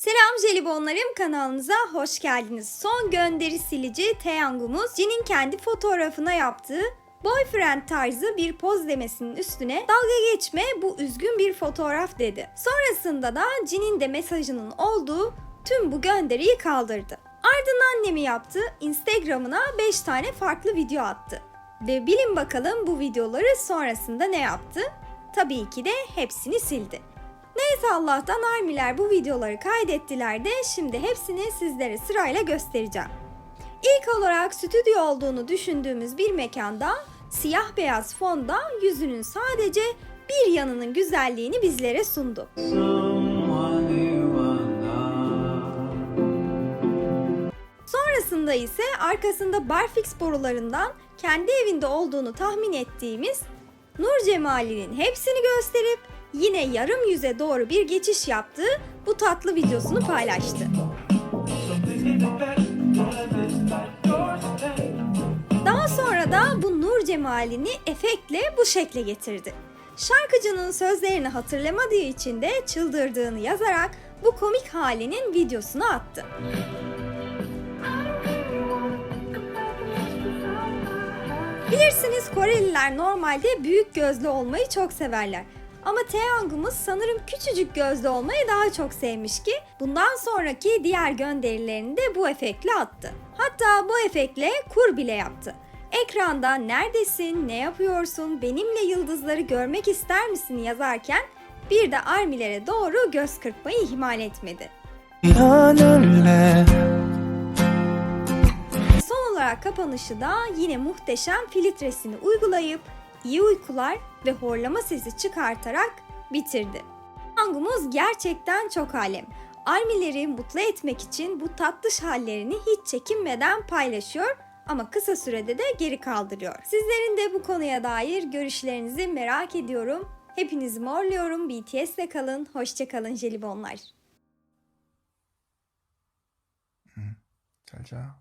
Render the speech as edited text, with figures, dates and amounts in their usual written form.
Selam jelibonlarım, kanalımıza hoş geldiniz. Son gönderi silici Taeyangumuz Jin'in kendi fotoğrafına yaptığı boyfriend tarzı bir poz demesinin üstüne dalga geçme bu üzgün bir fotoğraf dedi. Sonrasında da Jin'in de mesajının olduğu tüm bu gönderiyi kaldırdı. Ardından annemi yaptı, Instagram'ına 5 tane farklı video attı. Ve bilin bakalım bu videoları sonrasında ne yaptı? Tabii ki de hepsini sildi. Neyse Allah'tan ARMY'ler bu videoları kaydettiler de şimdi hepsini sizlere sırayla göstereceğim. İlk olarak stüdyo olduğunu düşündüğümüz bir mekanda siyah beyaz fonda yüzünün sadece bir yanının güzelliğini bizlere sundu. Sonrasında ise arkasında barfix borularından kendi evinde olduğunu tahmin ettiğimiz nur cemalinin hepsini gösterip yine yarım yüze doğru bir geçiş yaptığı bu tatlı videosunu paylaştı. Daha sonra da bu nur cemalini efektle bu şekle getirdi. Şarkıcının sözlerini hatırlamadığı için de çıldırdığını yazarak bu komik halinin videosunu attı. Bilirsiniz Koreliler normalde büyük gözlü olmayı çok severler. Ama Taeyangumuz sanırım küçücük gözlü olmayı daha çok sevmiş ki bundan sonraki diğer gönderilerini de bu efektle attı. Hatta bu efektle kur bile yaptı. Ekranda neredesin, ne yapıyorsun, benimle yıldızları görmek ister misin yazarken bir de ARMY'lere doğru göz kırpmayı ihmal etmedi. Son olarak kapanışı da yine muhteşem filtresini uygulayıp iyi uykular ve horlama sesi çıkartarak bitirdi. Taeyangumuz gerçekten çok alem. ARMY'leri mutlu etmek için bu tatlış hallerini hiç çekinmeden paylaşıyor ama kısa sürede de geri kaldırıyor. Sizlerin de bu konuya dair görüşlerinizi merak ediyorum. Hepinizi morluyorum. BTS'le kalın. Hoşça kalın jelibonlar. 잘 자.